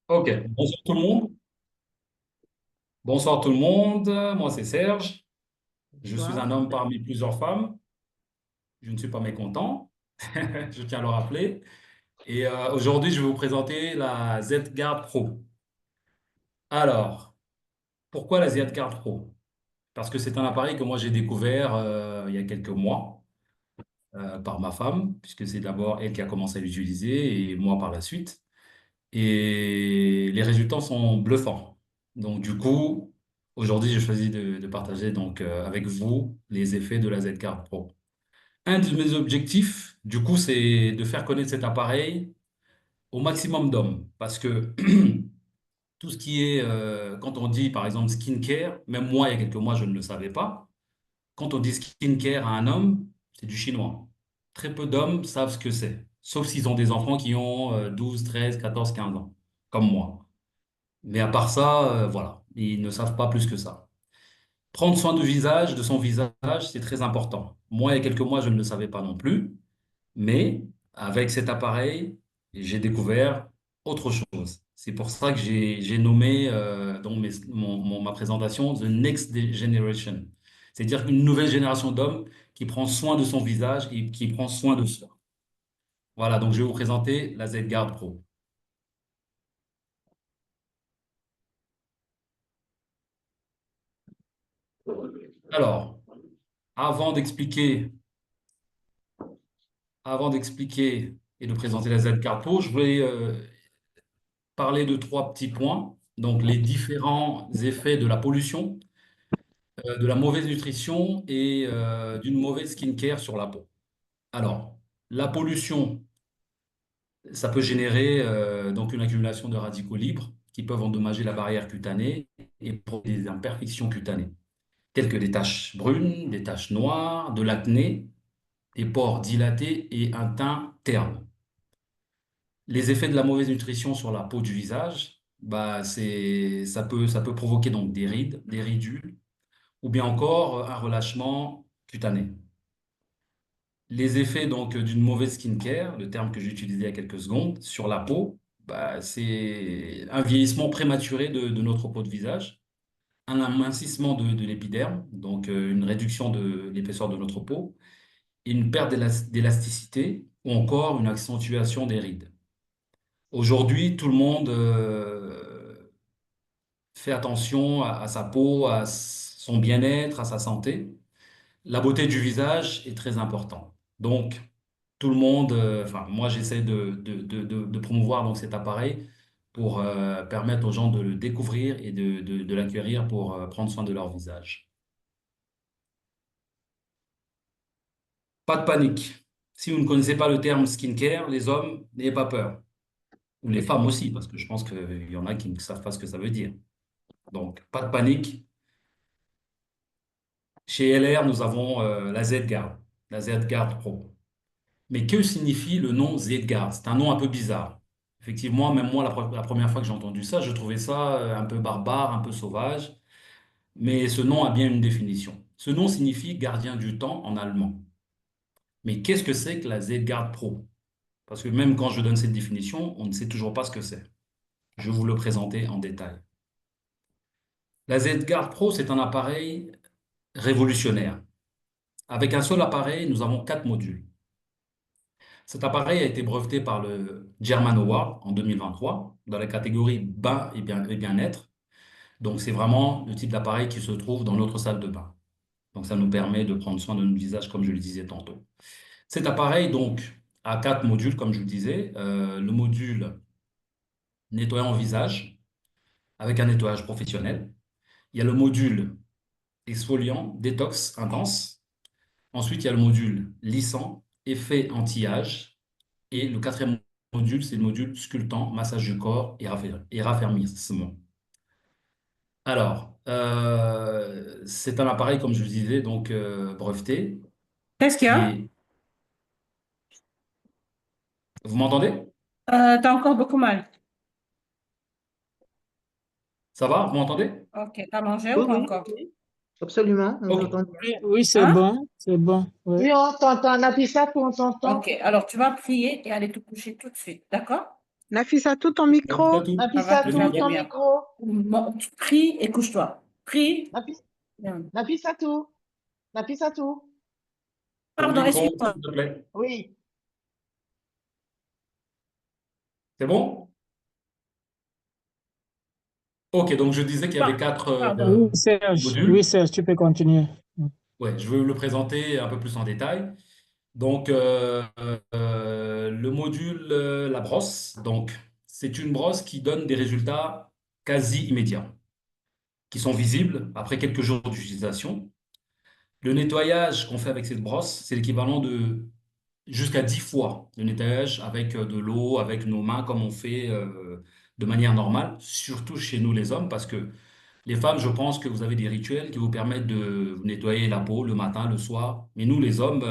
Ok, bonsoir tout le monde. Bonsoir tout le monde. Moi, c'est Serge. Je suis Bonsoir. un homme parmi plusieurs femmes. Je ne suis pas mécontent. Je tiens à le rappeler. Et aujourd'hui, je vais vous présenter la Z-Guard Pro. Alors, pourquoi la Z-Guard Pro? Parce que c'est un appareil que moi j'ai découvert il y a quelques mois par ma femme, puisque c'est d'abord elle qui a commencé à l'utiliser et moi par la suite. Et les résultats sont bluffants. Donc, du coup, aujourd'hui, j'ai choisi de partager donc, avec vous les effets de la Z-Card Pro. Un de mes objectifs, du coup, c'est de faire connaître cet appareil au maximum d'hommes. Parce que tout ce qui est, quand on dit par exemple skincare, même moi, il y a quelques mois, je ne le savais pas. Quand on dit skincare à un homme, c'est du chinois. Très peu d'hommes savent ce que c'est. Sauf s'ils ont des enfants qui ont 12, 13, 14, 15 ans, comme moi. Mais à part ça, voilà, ils ne savent pas plus que ça. Prendre soin du visage, de son visage, c'est très important. Moi, il y a quelques mois, je ne le savais pas non plus, mais avec cet appareil, j'ai découvert autre chose. C'est pour ça que j'ai nommé dans ma présentation The Next Generation. C'est-à-dire une nouvelle génération d'hommes qui prend soin de son visage et qui prend soin de soi. Voilà, donc je vais vous présenter la Z-Guard Pro. Alors, avant d'expliquer Avant d'expliquer et de présenter la Z-Card Pro, je voulais parler de trois petits points. Donc, les différents effets de la pollution, de la mauvaise nutrition et d'une mauvaise skincare sur la peau. Alors, la pollution, ça peut générer donc une accumulation de radicaux libres qui peuvent endommager la barrière cutanée et provoquer des imperfections cutanées, telles que des taches brunes, des taches noires, de l'acné, des pores dilatés et un teint terne. Les effets de la mauvaise nutrition sur la peau du visage, bah, ça peut provoquer donc des rides, des ridules, ou bien encore un relâchement cutané. Les effets donc d'une mauvaise skincare, le terme que j'ai utilisé il y a quelques secondes, sur la peau, bah, c'est un vieillissement prématuré de notre peau de visage, un amincissement de l'épiderme, donc une réduction de l'épaisseur de notre peau, et une perte d'élasticité, ou encore une accentuation des rides. Aujourd'hui, tout le monde fait attention à sa peau, à son bien-être, à sa santé. La beauté du visage est très importante. Donc, tout le monde, enfin, moi, j'essaie de promouvoir donc, cet appareil pour permettre aux gens de le découvrir et de l'acquérir pour prendre soin de leur visage. Pas de panique. Si vous ne connaissez pas le terme skincare, les hommes, n'ayez pas peur. Ou les femmes aussi, parce que je pense qu'il y en a qui ne savent pas ce que ça veut dire. Donc, pas de panique. Chez LR, nous avons la Z-Guard, la Z-Guard Pro. Mais que signifie le nom Z-Guard? C'est un nom un peu bizarre. Effectivement, même moi, la première fois que j'ai entendu ça, je trouvais ça un peu barbare, un peu sauvage. Mais ce nom a bien une définition. Ce nom signifie gardien du temps en allemand. Mais qu'est-ce que c'est que la Z-Guard Pro? Parce que même quand je donne cette définition, on ne sait toujours pas ce que c'est. Je vais vous le présenter en détail. La Z-Guard Pro, c'est un appareil révolutionnaire. Avec un seul appareil, nous avons quatre modules. Cet appareil a été breveté par le German Award en 2023 dans la catégorie bain et bien-être. Donc, c'est vraiment le type d'appareil qui se trouve dans notre salle de bain. Donc, ça nous permet de prendre soin de notre visage, comme je le disais tantôt. Cet appareil, donc, a quatre modules, comme je le disais. Le module nettoyant visage, avec un nettoyage professionnel. Il y a le module exfoliant, détox intense. Ensuite, il y a le module lissant, effet anti-âge. Et le quatrième module, c'est le module sculptant, massage du corps et raffermissement. Alors, c'est un appareil, comme je vous disais, donc breveté, Qu'est-ce qu'il y qui a? est... Vous m'entendez? T'as encore beaucoup mal. Ça va? Vous m'entendez? Ok, t'as mangé ou Oui, pas oui, encore? oui, absolument, on Ok. t'entend bien. Oui, oui, c'est Hein? bon, c'est bon. Oui. Oui, on t'entend, on appuie ça pour on t'entend. Ok, alors tu vas plier et aller te coucher tout de suite, d'accord? Nafisa, tout ton Nafisa, micro. tout. Ça va Nafisa, Le tout très micro. ton bien. micro. Prie et couche-toi. Prie. Nafis, Bien. Nafisa, tout. Nafisa, tout. Ton Pardon, micro, excuse-moi. s'il te plaît. Oui. C'est bon? Ok, donc je disais qu'il y avait quatre Pardon. modules. Serge, tu peux continuer. Ouais, je vais le présenter un peu plus en détail. Donc, le module, la brosse, donc, c'est une brosse qui donne des résultats quasi immédiats, qui sont visibles après quelques jours d'utilisation. Le nettoyage qu'on fait avec cette brosse, c'est l'équivalent de jusqu'à 10 fois le nettoyage avec de l'eau, avec nos mains, comme on fait de manière normale, surtout chez nous les hommes, parce que les femmes, je pense que vous avez des rituels qui vous permettent de vous nettoyer la peau le matin, le soir. Mais nous, les hommes,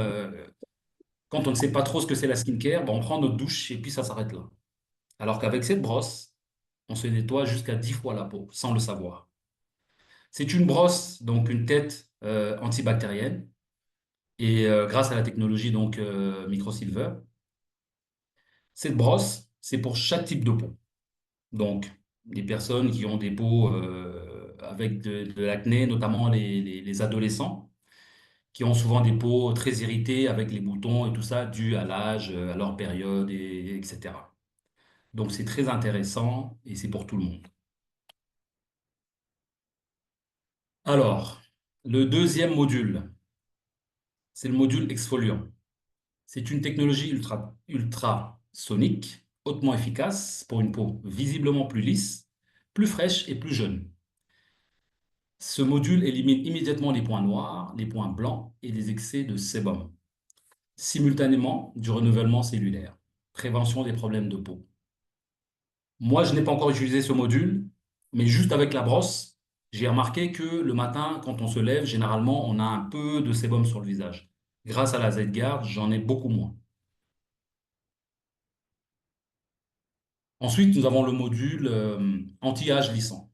quand on ne sait pas trop ce que c'est la skincare, ben, on prend notre douche et puis ça s'arrête là. Alors qu'avec cette brosse, on se nettoie jusqu'à 10 fois la peau sans le savoir. C'est une brosse, donc une tête antibactérienne. Et grâce à la technologie donc microsilver, cette brosse, c'est pour chaque type de peau. Donc, des personnes qui ont des peaux avec de l'acné, notamment les adolescents, qui ont souvent des peaux très irritées avec les boutons et tout ça, dû à l'âge, à leur période, etc. Donc, c'est très intéressant et c'est pour tout le monde. Alors, le deuxième module, c'est le module exfoliant. C'est une technologie ultrasonique, hautement efficace pour une peau visiblement plus lisse, plus fraîche et plus jeune. Ce module élimine immédiatement les points noirs, les points blancs et les excès de sébum. Simultanément, du renouvellement cellulaire, prévention des problèmes de peau. Moi, je n'ai pas encore utilisé ce module, mais juste avec la brosse, j'ai remarqué que le matin, quand on se lève, généralement, on a un peu de sébum sur le visage. Grâce à la Z-Guard, j'en ai beaucoup moins. Ensuite, nous avons le module anti-âge lissant.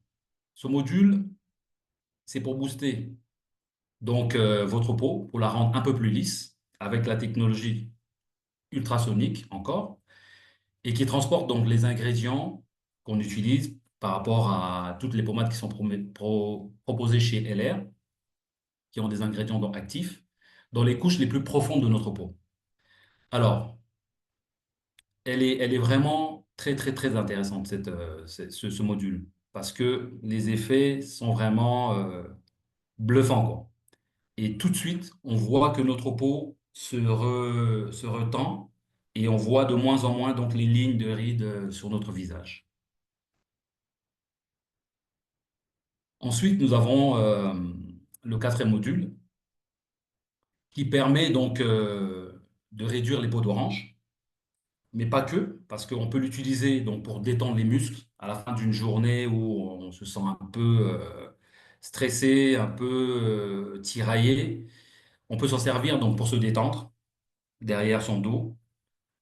Ce module, c'est pour booster donc votre peau, pour la rendre un peu plus lisse, avec la technologie ultrasonique encore, et qui transporte donc les ingrédients qu'on utilise par rapport à toutes les pommades qui sont proposées chez LR, qui ont des ingrédients donc actifs, dans les couches les plus profondes de notre peau. Alors, elle est vraiment très, très, très intéressante, ce module, parce que les effets sont vraiment bluffants, quoi. Et tout de suite, on voit que notre peau se retend et on voit de moins en moins donc les lignes de rides sur notre visage. Ensuite, nous avons le quatrième module qui permet donc de réduire les peaux d'orange, mais pas que, parce qu'on peut l'utiliser donc pour détendre les muscles à la fin d'une journée où on se sent un peu stressé, un peu tiraillé. On peut s'en servir donc pour se détendre derrière son dos.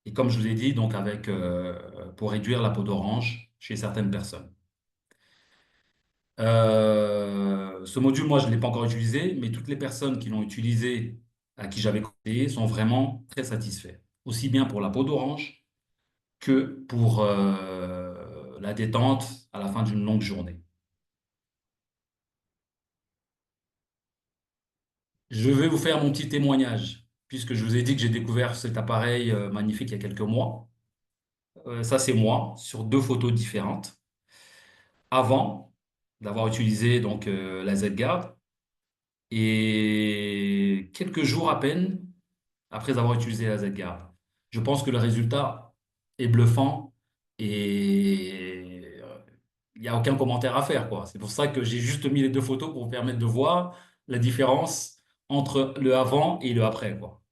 Et comme je vous ai dit, donc pour réduire la peau d'orange chez certaines personnes. Ce module, moi, je ne l'ai pas encore utilisé, mais toutes les personnes qui l'ont utilisé, à qui j'avais conseillé, sont vraiment très satisfaits. Aussi bien pour la peau d'orange que pour la détente à la fin d'une longue journée. Je vais vous faire mon petit témoignage, puisque je vous ai dit que j'ai découvert cet appareil magnifique il y a quelques mois. Ça, c'est moi, sur deux photos différentes. Avant d'avoir utilisé donc la Z-Guard et quelques jours à peine après avoir utilisé la Z-Guard. Je pense que le résultat est bluffant et il n'y a aucun commentaire à faire, quoi. C'est pour ça que j'ai juste mis les deux photos pour vous permettre de voir la différence entre le avant et le après, quoi.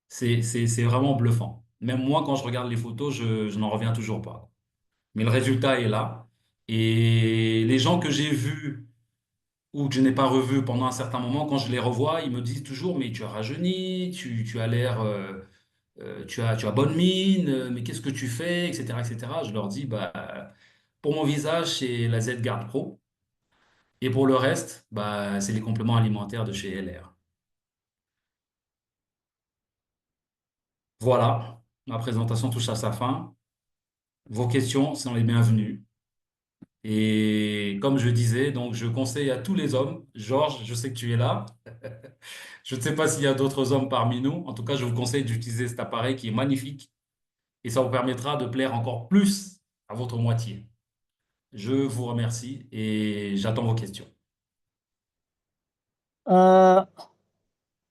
C'est vraiment bluffant. Même moi, quand je regarde les photos, je n'en reviens toujours pas. Mais le résultat est là. Et les gens que j'ai vus ou que je n'ai pas revus pendant un certain moment, quand je les revois, ils me disent toujours, mais tu as rajeuni, tu as l'air, tu as bonne mine, mais qu'est-ce que tu fais, etc., etc. Je leur dis, bah, pour mon visage, c'est la Z-Guard Pro. Et pour le reste, bah, c'est les compléments alimentaires de chez LR. Voilà, ma présentation touche à sa fin. Vos questions sont les bienvenues. Et comme je disais, donc je conseille à tous les hommes, Georges, je sais que tu es là. Je ne sais pas s'il y a d'autres hommes parmi nous. En tout cas, je vous conseille d'utiliser cet appareil qui est magnifique et ça vous permettra de plaire encore plus à votre moitié. Je vous remercie et j'attends vos questions. Euh,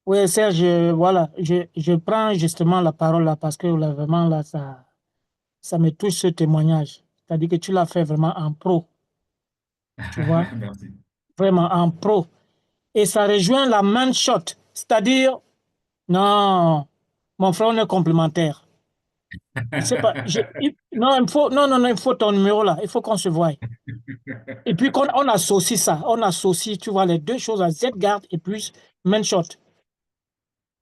oui, Serge, voilà, je prends justement la parole là parce que là, vraiment, là, ça me touche ce témoignage. C'est-à-dire que tu l'as fait vraiment en pro, tu vois, Merci. vraiment en pro. Et ça rejoint la man shot, c'est-à-dire, non, mon frère, on est complémentaires. Je sais pas, non, non, non, non, il faut ton numéro là, il faut qu'on se voie. Et puis qu'on on associe ça, on associe, tu vois, les deux choses à Z-Guard et plus man shot,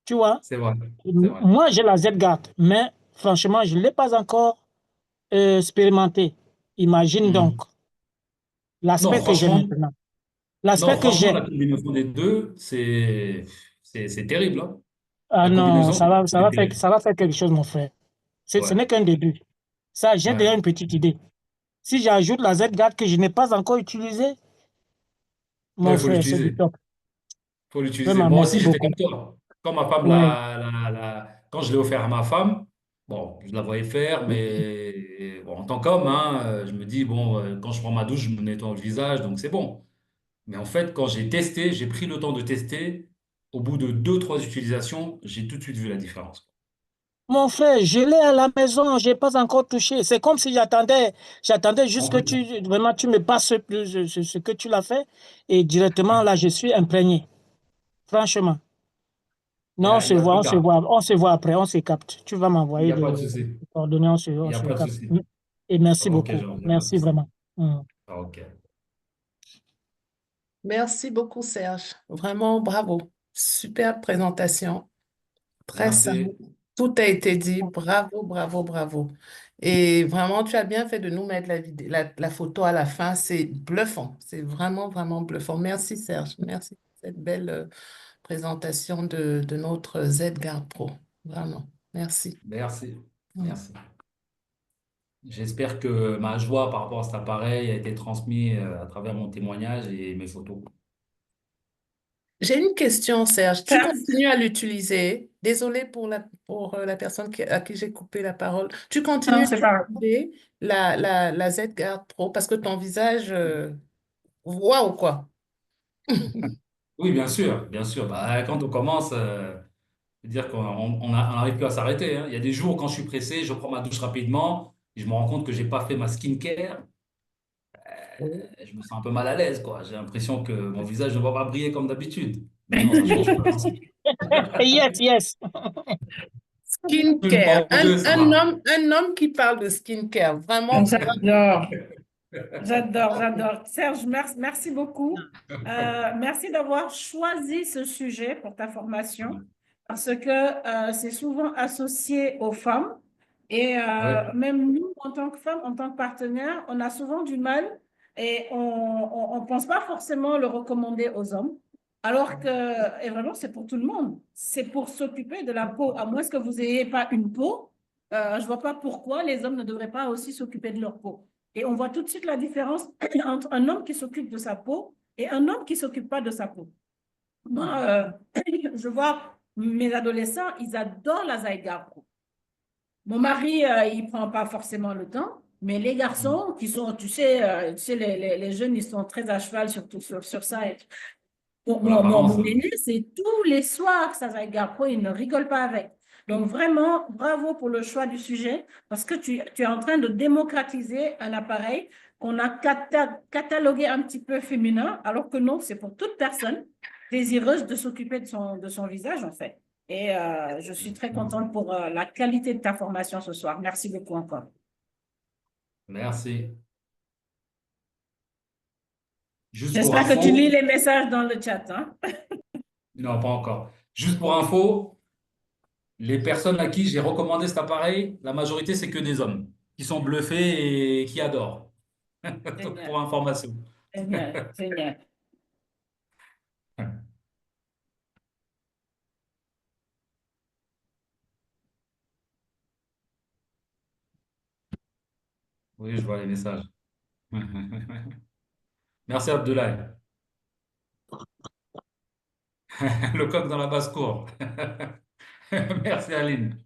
tu vois. C'est vrai, c'est vrai. Moi, j'ai la Z-Guard, mais franchement, je ne l'ai pas encore expérimenté. Imagine donc Mhm. Non, l'aspect que j'ai franchement, maintenant. non, L'aspect que franchement, j'ai. la combinaison des deux, c'est terrible, hein. Ah La non, combinaison, c'est terrible. ça va faire quelque chose, mon frère. Ce Ouais, n'est qu'un début. Ça, j'ai déjà ouais. une petite idée. Si j'ajoute la Z-Guard que je n'ai pas encore utilisée, Non, mon il faut frère, c'est du l'utiliser. top. Faut l'utiliser. Vraiment, Moi aussi, merci j'étais beaucoup. comme toi. Quand ma femme Oui. quand je l'ai offert à ma femme, bon, je la voyais faire, mais bon, en tant qu'homme, hein, je me dis, bon, quand je prends ma douche, je me nettoie le visage, donc c'est bon. Mais en fait, quand j'ai testé, j'ai pris le temps de tester, au bout de deux, trois utilisations, j'ai tout de suite vu la différence. Mon frère, je l'ai à la maison, je n'ai pas encore touché. C'est comme si j'attendais En juste que plus, vraiment, tu me passes ce que tu l'as fait et directement, là, je suis imprégné. Franchement. Non, il y a plus tard. on se voit après, on se capte. Tu vas Il n'y m'envoyer a pas de les souci. coordonnées, Il on n'y a se pas de capte. souci. Et merci Ok, beaucoup. genre, il n'y a pas de Merci souci. vraiment. Mm. Ok. Merci beaucoup, Serge. Vraiment, bravo. Super présentation. Très simple. Merci. Tout a été dit. Bravo, bravo, bravo. Et vraiment, tu as bien fait de nous mettre la photo à la fin. C'est bluffant. C'est vraiment, vraiment bluffant. Merci, Serge. Merci pour cette belle présentation de notre Z-Guard Pro. Vraiment. Merci. Merci. Mm. Merci. J'espère que ma joie par rapport à cet appareil a été transmise à travers mon témoignage et mes photos. J'ai une question, Serge. Tu Serge, continues à l'utiliser. Désolée pour la personne à qui j'ai coupé la parole. Tu continues non, à c'est pas grave. utiliser la Z-Guard Pro parce que ton visage, waouh, quoi. Oui, bien sûr, bien sûr. Bah, quand on commence, je veux dire on n'arrive plus à s'arrêter, hein. Il y a des jours quand je suis pressé, je prends ma douche rapidement et je me rends compte que j'ai pas fait ma skincare. Je me sens un peu mal à l'aise, quoi. J'ai l'impression que mon visage ne va pas briller comme d'habitude. Mais non, ça change pas. Yes, yes. Une Skincare. fois ou deux, ça va. Un homme qui parle de skincare. Vraiment, J'adore. J'adore, j'adore. Serge, merci beaucoup. Merci d'avoir choisi ce sujet pour ta formation parce que c'est souvent associé aux femmes et Ouais. même nous, en tant que femmes, en tant que partenaires, on a souvent du mal et on pense pas forcément le recommander aux hommes. Alors que, et vraiment, c'est pour tout le monde. C'est pour s'occuper de la peau. À moins que vous n'ayez pas une peau, je vois pas pourquoi les hommes ne devraient pas aussi s'occuper de leur peau. Et on voit tout de suite la différence entre un homme qui s'occupe de sa peau et un homme qui ne s'occupe pas de sa peau. Moi, je vois mes adolescents, ils adorent la Zygarde Pro. Mon mari, il ne prend pas forcément le temps, mais les garçons qui sont, tu sais les jeunes, ils sont très à cheval sur ça. Pour l'apparence. Mon aîné, c'est tous les soirs, ça Zygarde Pro, il ne rigole pas avec. Donc vraiment, bravo pour le choix du sujet, parce que tu es en train de démocratiser un appareil qu'on a catalogué un petit peu féminin, alors que non, c'est pour toute personne désireuse de s'occuper de son visage, en fait. Et je suis très contente pour la qualité de ta formation ce soir. Merci beaucoup encore. Merci. Juste pour J'espère que tu lis info, les messages dans le chat, hein? non, pas encore. Juste pour info, les personnes à qui j'ai recommandé cet appareil, la majorité, c'est que des hommes qui sont bluffés et qui adorent. Donc, Génial, pour information. génial, génial. Oui, je vois les messages. Merci Abdoulaye. Le coq dans la basse-cour. Merci Aline.